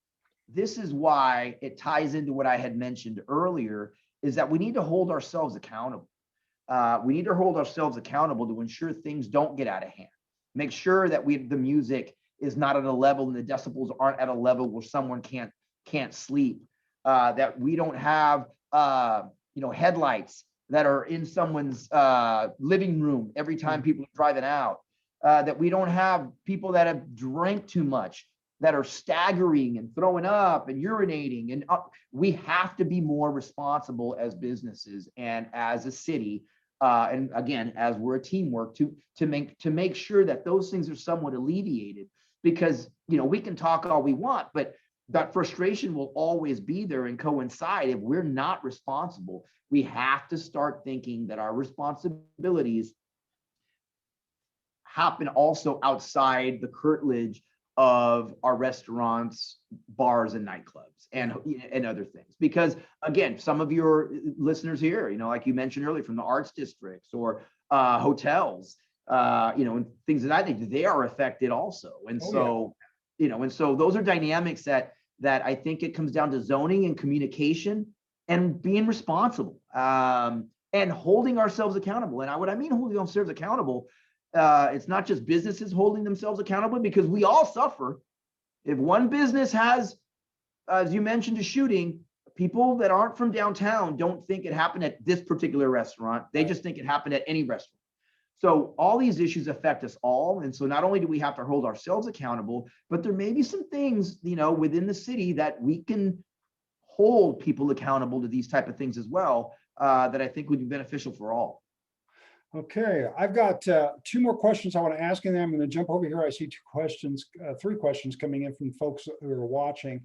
this is why it ties into what I had mentioned earlier, is that we need to hold ourselves accountable. We need to hold ourselves accountable to ensure things don't get out of hand. Make sure that the music is not at a level and the decibels aren't at a level where someone can't sleep. That we don't have you know, headlights that are in someone's living room every time people are driving out. That we don't have people that have drank too much that are staggering and throwing up and urinating. And we have to be more responsible as businesses and as a city. And again, as we're a teamwork to make sure that those things are somewhat alleviated. Because, you know, we can talk all we want, but that frustration will always be there and coincide if we're not responsible. We have to start thinking that our responsibilities happen also outside the curtilage of our restaurants, bars, and nightclubs and other things. Because again, some of your listeners here, you know, like you mentioned earlier, from the arts districts or hotels, you know, and things of that nature, they are affected also. And you know, and so those are dynamics that I think it comes down to zoning and communication and being responsible and holding ourselves accountable. And what I mean holding ourselves accountable, it's not just businesses holding themselves accountable, because we all suffer. If one business has, as you mentioned, a shooting, people that aren't from downtown don't think it happened at this particular restaurant. They just think it happened at any restaurant. So all these issues affect us all. And so not only do we have to hold ourselves accountable, but there may be some things, you know, within the city that we can hold people accountable to these type of things as well, that I think would be beneficial for all. Okay, I've got 2 more questions I want to ask, and then I'm going to jump over here. I see 3 questions coming in from folks who are watching.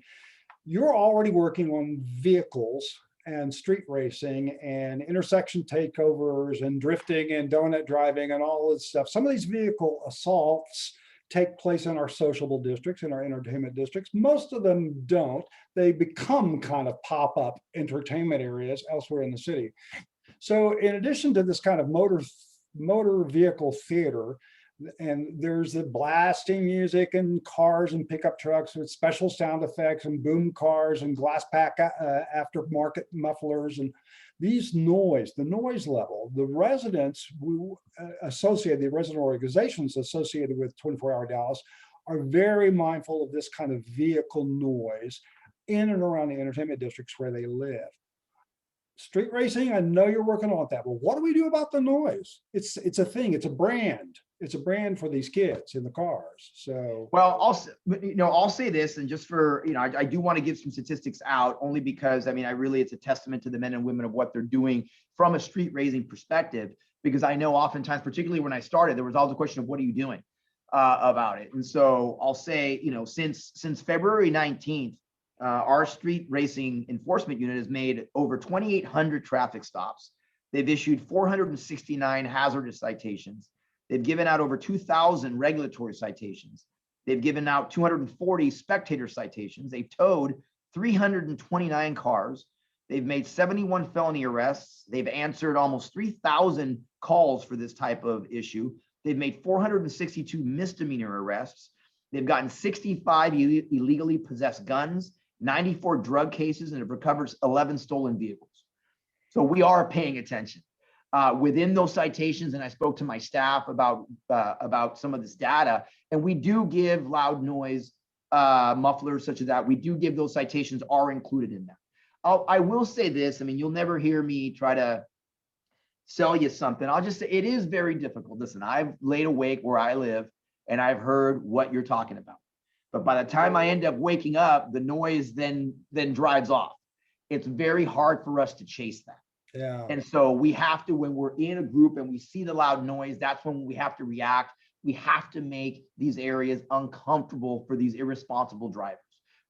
You're already working on vehicles and street racing and intersection takeovers and drifting and donut driving and all this stuff. Some of these vehicle assaults take place in our sociable districts, in our entertainment districts. Most of them don't. They become kind of pop-up entertainment areas elsewhere in the city. So in addition to this kind of motor vehicle theater, and there's the blasting music and cars and pickup trucks with special sound effects and boom cars and glass pack aftermarket mufflers, and the noise level, the residents who the resident organizations associated with 24-hour Dallas are very mindful of this kind of vehicle noise in and around the entertainment districts where they live. Street racing, I know you're working on that, but what do we do about the noise? It's a thing, it's a brand. It's a brand for these kids in the cars. So, well, I'll say this, and just for, I do want to give some statistics out, only because, it's a testament to the men and women of what they're doing from a street racing perspective, because I know oftentimes, particularly when I started, there was always a question of what are you doing? About it. And so I'll say, since February 19th, Our street racing enforcement unit has made over 2,800 traffic stops. They've issued 469 hazardous citations. They've given out over 2,000 regulatory citations. They've given out 240 spectator citations. They've towed 329 cars. They've made 71 felony arrests. They've answered almost 3,000 calls for this type of issue. They've made 462 misdemeanor arrests. They've gotten 65 illegally possessed guns, 94 drug cases, and have recovered 11 stolen vehicles. So we are paying attention. Within those citations, and I spoke to my staff about some of this data, and we do give loud noise mufflers such as that. We do give those citations are included in that. I will say this, I mean, you'll never hear me try to sell you something. I'll just say it is very difficult. Listen, I've laid awake where I live and I've heard what you're talking about. But by the time I end up waking up, the noise then drives off. It's very hard for us to chase that. Yeah. And so we have to, when we're in a group and we see the loud noise, that's when we have to react. We have to make these areas uncomfortable for these irresponsible drivers.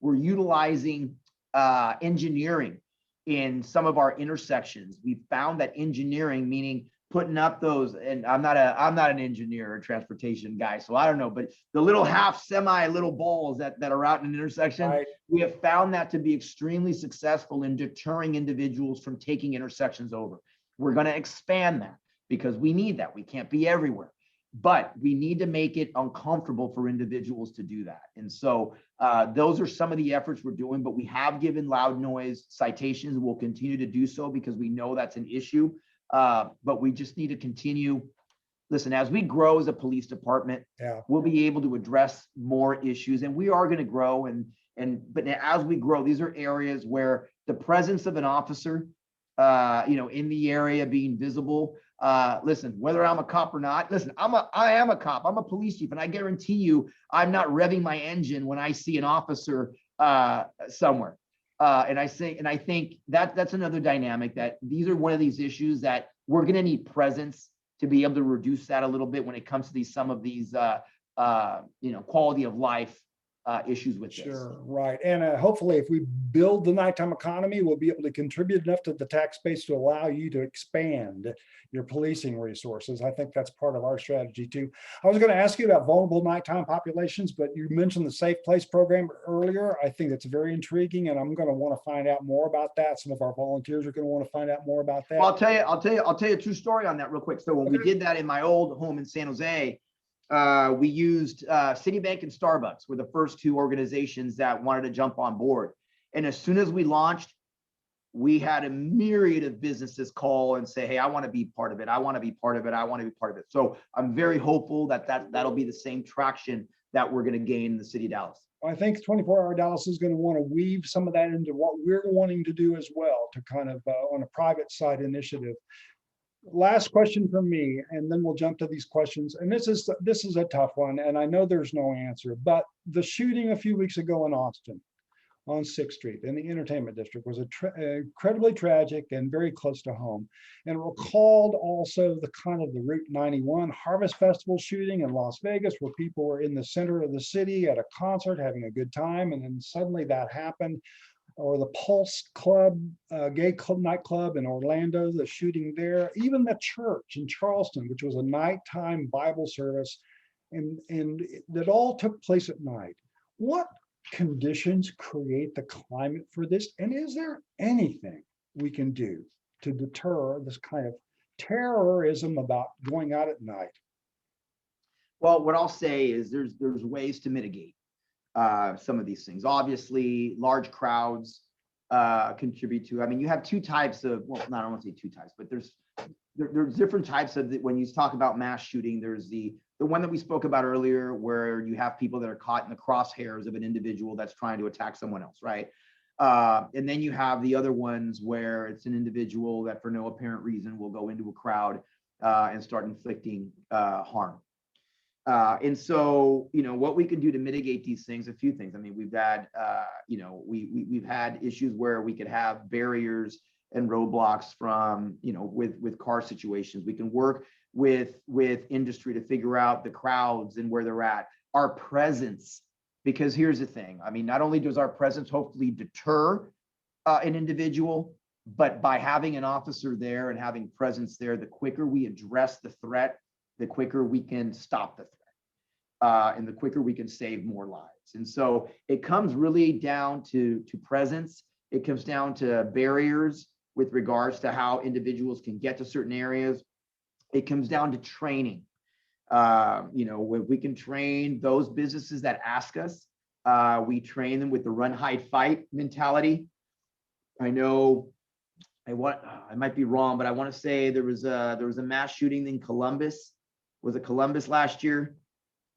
We're utilizing engineering in some of our intersections. We found that engineering, meaning putting up those, and I'm not an engineer or transportation guy, so I don't know, but the little half semi little balls that are out in an intersection, Right. We have found that to be extremely successful in deterring individuals from taking intersections over. We're going to expand that because we need that. We can't be everywhere, but we need to make it uncomfortable for individuals to do that. And so those are some of the efforts we're doing, but we have given loud noise citations. We'll continue to do so because we know that's an issue. But we just need to continue. Listen, as we grow as a police department, we'll be able to address more issues, and we are going to grow. But as we grow, these are areas where the presence of an officer, in the area being visible. Listen, whether I'm a cop or not, listen, I am a cop. I'm a police chief, and I guarantee you, I'm not revving my engine when I see an officer somewhere. And I think that's another dynamic, that these are one of these issues that we're going to need presence to be able to reduce that a little bit when it comes to some of these quality of life issues with this. Sure, right. And hopefully if we build the nighttime economy, we'll be able to contribute enough to the tax base to allow you to expand your policing resources. I think that's part of our strategy too. I was going to ask you about vulnerable nighttime populations, but you mentioned the Safe Place program earlier. I think that's very intriguing, and I'm going to want to find out more about that. Some of our volunteers are going to want to find out more about that. Well, I'll tell you a true story on that real quick. So when we did that in my old home in San Jose, we used Citibank and Starbucks were the first two organizations that wanted to jump on board. And as soon as we launched, we had a myriad of businesses call and say, hey, I want to be part of it. I want to be part of it. I want to be part of it. So I'm very hopeful that'll be the same traction that we're going to gain in the city of Dallas. I think 24-hour Dallas is going to want to weave some of that into what we're wanting to do as well, to kind of on a private side initiative. Last question from me, and then we'll jump to these questions. And this is a tough one, and I know there's no answer, but the shooting a few weeks ago in Austin on 6th Street in the entertainment district was incredibly tragic and very close to home. And recalled also the kind of the Route 91 Harvest Festival shooting in Las Vegas, where people were in the center of the city at a concert having a good time, and then suddenly that happened. Or the Pulse Club, gay club, nightclub in Orlando, the shooting there, even the church in Charleston, which was a nighttime Bible service, and that all took place at night. What conditions create the climate for this? And is there anything we can do to deter this kind of terrorism about going out at night? Well, what I'll say is there's ways to mitigate some of these things. Obviously, large crowds contribute to. I mean, you have two types of. Well, I don't want to say two types, but there's different types of. When you talk about mass shooting, there's the one that we spoke about earlier, where you have people that are caught in the crosshairs of an individual that's trying to attack someone else, right? And then you have the other ones where it's an individual that, for no apparent reason, will go into a crowd and start inflicting harm. And so, what we can do to mitigate these things, a few things. I mean, we've had, we've had issues where we could have barriers and roadblocks from, with car situations. We can work with industry to figure out the crowds and where they're at. Our presence Because here's the thing. I mean, not only does our presence hopefully deter an individual, but by having an officer there and having presence there, the quicker we address the threat, the quicker we can stop the threat, and the quicker we can save more lives. And so it comes really down to presence. It comes down to barriers with regards to how individuals can get to certain areas. It comes down to training. When we can train those businesses that ask us, we train them with the run, hide, fight mentality. I know I might be wrong, but I want to say there was a mass shooting in Columbus. Was it Columbus last year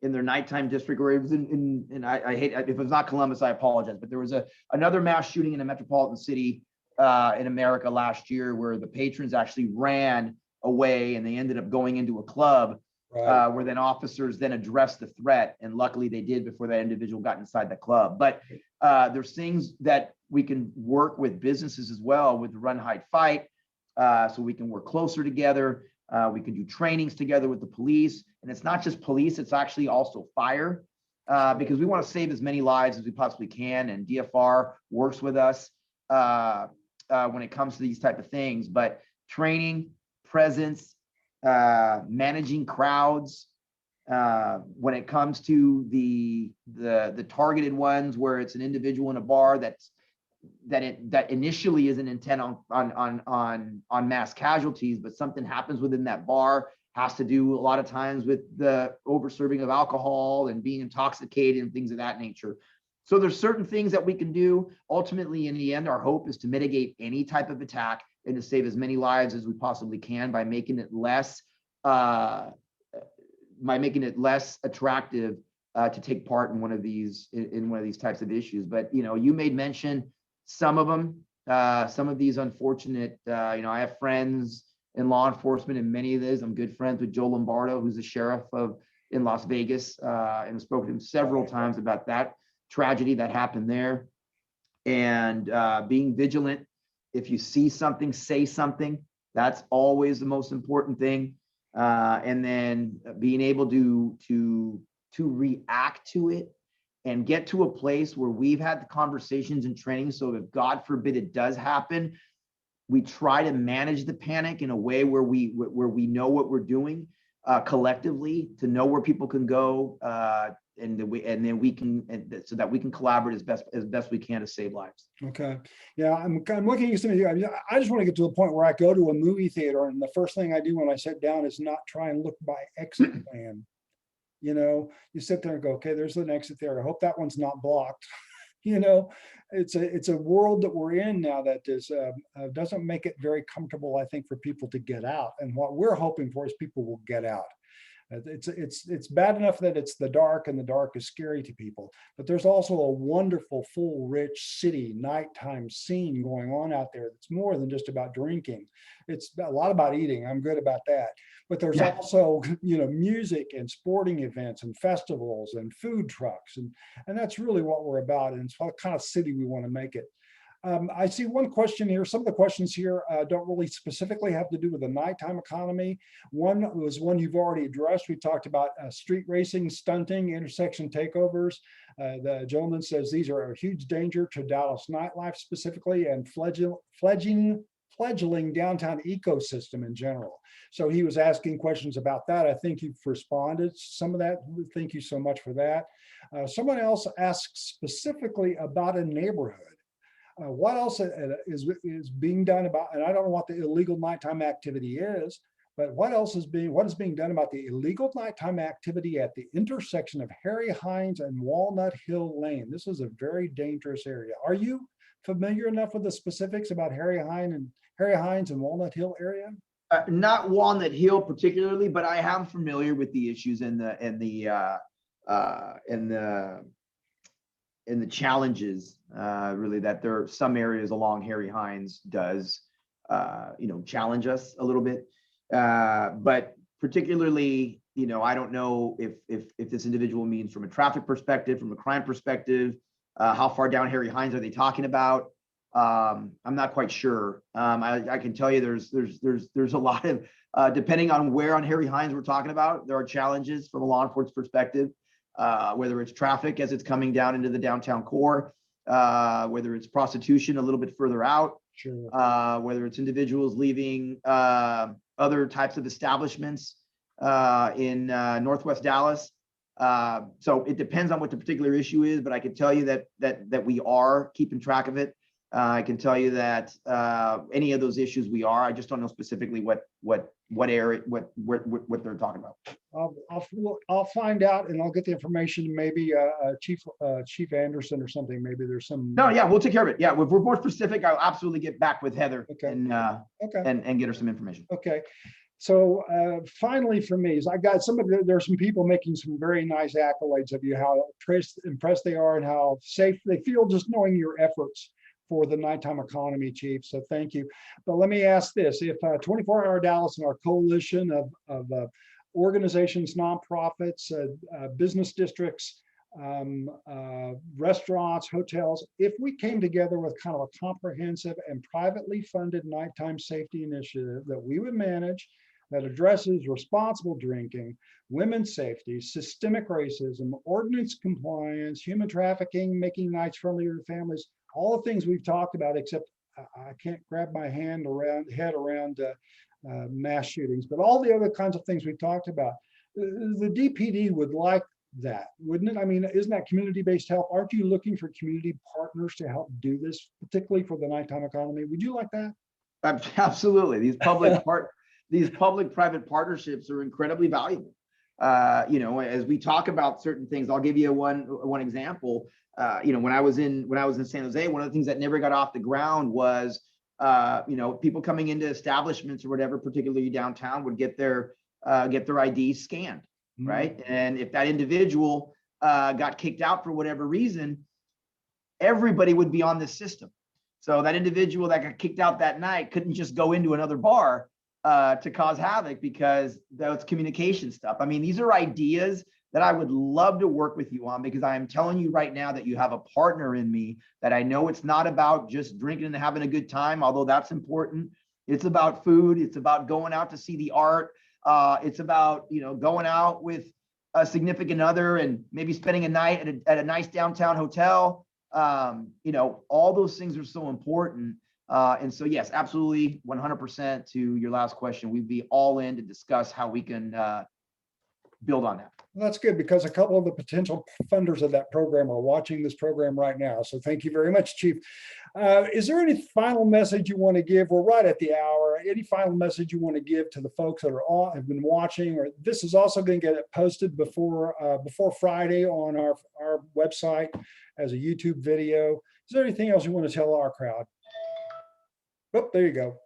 in their nighttime district, or it was and I hate if it was not Columbus, I apologize, but there was another mass shooting in a metropolitan city in America last year where the patrons actually ran away and they ended up going into a club. Right. Where then officers then addressed the threat, and luckily they did before that individual got inside the club. But there's things that we can work with businesses as well with the run, hide, fight, so we can work closer together. We can do trainings together with the police, and it's not just police; it's actually also fire, because we want to save as many lives as we possibly can. And DFR works with us when it comes to these type of things. But training, presence, managing crowds, when it comes to the targeted ones where it's an individual in a bar that initially isn't intent on mass casualties, but something happens within that bar, has to do a lot of times with the over serving of alcohol and being intoxicated and things of that nature. So there's certain things that we can do. Ultimately, in the end, our hope is to mitigate any type of attack and to save as many lives as we possibly can by making it less attractive to take part in one of these types of issues. But you made mention some of them, some of these unfortunate. I have friends in law enforcement, and many of these. I'm good friends with Joe Lombardo, who's the sheriff in Las Vegas, and I've spoken to him several times about that tragedy that happened there. And being vigilant. If you see something, say something. That's always the most important thing. And then being able to react to it and get to a place where we've had the conversations and training. So if God forbid it does happen, we try to manage the panic in a way where we know what we're doing collectively, to know where people can go, so that we can collaborate as best we can to save lives. Okay. Yeah, I'm looking at some of you. I just want to get to the point where I go to a movie theater, and the first thing I do when I sit down is not try and look by exit plan. You sit there and go, okay, there's an exit there. I hope that one's not blocked. It's a world that we're in now that is doesn't make it very comfortable, I think, for people to get out. And what we're hoping for is people will get out. It's bad enough that it's the dark, and the dark is scary to people, but there's also a wonderful, full, rich city nighttime scene going on out there that's more than just about drinking. It's a lot about eating. I'm good about that. But there's also, music and sporting events and festivals and food trucks. And that's really what we're about. And it's what kind of city we want to make it. I see one question here. Some of the questions here don't really specifically have to do with the nighttime economy. One was one you've already addressed. We talked about street racing, stunting, intersection takeovers. The gentleman says these are a huge danger to Dallas nightlife specifically, and fledgling downtown ecosystem in general. So he was asking questions about that. I think you've responded to some of that. Thank you so much for that. Someone else asked specifically about a neighborhood. What else is being done about, and I don't know what the illegal nighttime activity is, but what is being done about the illegal nighttime activity at the intersection of Harry Hines and Walnut Hill Lane? This is a very dangerous area. Are you familiar enough with the specifics about Harry Hines and Walnut Hill area? Not Walnut Hill particularly, but I am familiar with the issues and the challenges, really, that there are some areas along Harry Hines does, challenge us a little bit. But particularly, I don't know if this individual means from a traffic perspective, from a crime perspective, how far down Harry Hines are they talking about? I'm not quite sure. I can tell you there's a lot of, depending on where on Harry Hines we're talking about, there are challenges from a law enforcement perspective. whether it's traffic as it's coming down into the downtown core, whether it's prostitution a little bit further out, Sure. whether it's individuals leaving other types of establishments in Northwest Dallas. So it depends on what the particular issue is, but I can tell you that we are keeping track of it. I can tell you that any of those issues we are. I just don't know specifically what area, what they're talking about. I'll find out and I'll get the information. Maybe Chief Anderson or something. Maybe there's some. No, yeah, we'll take care of it. Yeah, if we're more specific, I'll absolutely get back with Heather and get her some information. Okay. So finally, for me, is I got there's some people making some very nice accolades of you, how impressed they are and how safe they feel just knowing your efforts for the nighttime economy, Chief. So thank you. But let me ask this: if 24 Hour Dallas and our coalition of organizations, nonprofits, business districts, restaurants, hotels, if we came together with kind of a comprehensive and privately funded nighttime safety initiative that we would manage, that addresses responsible drinking, women's safety, systemic racism, ordinance compliance, human trafficking, making nights friendlier to families, all the things we've talked about, except I can't grab my head around mass shootings, but all the other kinds of things we've talked about, the DPD would like that, wouldn't it? I mean, isn't that community-based help? Aren't you looking for community partners to help do this, particularly for the nighttime economy? Would you like that? Absolutely. These public-private partnerships are incredibly valuable. As we talk about certain things, I'll give you one example. When I was in San Jose, one of the things that never got off the ground was, people coming into establishments or whatever, particularly downtown, would get their IDs scanned, right? And if that individual got kicked out for whatever reason, everybody would be on this system. So that individual that got kicked out that night couldn't just go into another bar to cause havoc because that's communication stuff. I mean, these are ideas that I would love to work with you on, because I am telling you right now that you have a partner in me, that I know it's not about just drinking and having a good time, although that's important. It's about food. It's about going out to see the art. It's about, going out with a significant other and maybe spending a night at a nice downtown hotel. All those things are so important. And so, yes, absolutely, 100% to your last question, we'd be all in to discuss how we can build on that. Well, that's good, because a couple of the potential funders of that program are watching this program right now. So thank you very much, Chief. Is there any final message you want to give? We're right at the hour. Any final message you want to give to the folks that have been watching? Or this is also going to get posted before Friday on our website as a YouTube video. Is there anything else you want to tell our crowd? Oh, there you go.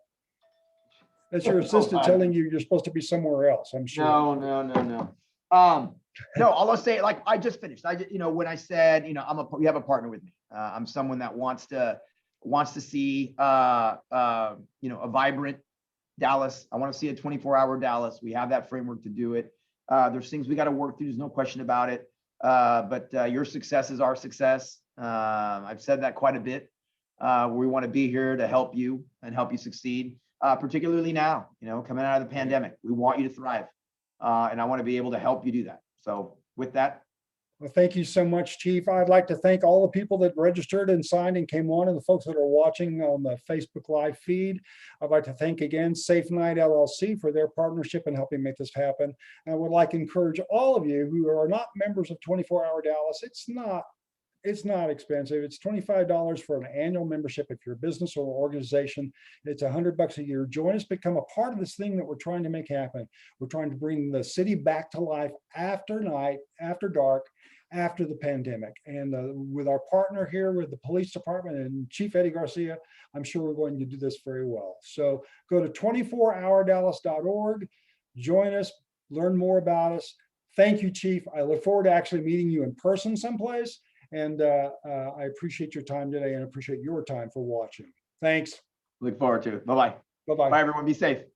That's your assistant telling you you're supposed to be somewhere else, I'm sure. No. No, I'll say, like, I just finished. When I said, you have a partner with me. I'm someone that wants to see, a vibrant Dallas. I want to see a 24-hour Dallas. We have that framework to do it. There's things we got to work through. There's no question about it. But your success is our success. I've said that quite a bit. We want to be here to help you and help you succeed, particularly now, coming out of the pandemic. We want you to thrive. And I want to be able to help you do that. So with that. Well, thank you so much, Chief. I'd like to thank all the people that registered and signed and came on, and the folks that are watching on the Facebook Live feed. I'd like to thank again Safe Night LLC for their partnership in helping make this happen. And I would like to encourage all of you who are not members of 24 Hour Dallas. It's not expensive. It's $25 for an annual membership if you're a business or organization. It's $100 a year. Join us, become a part of this thing that we're trying to make happen. We're trying to bring the city back to life after night, after dark, after the pandemic. And with our partner here with the police department and Chief Eddie García, I'm sure we're going to do this very well. So go to 24hourdallas.org, join us, learn more about us. Thank you, Chief. I look forward to actually meeting you in person someplace. And I appreciate your time today and appreciate your time for watching. Thanks. Look forward to it. Bye-bye. Bye-bye. Bye, everyone. Be safe.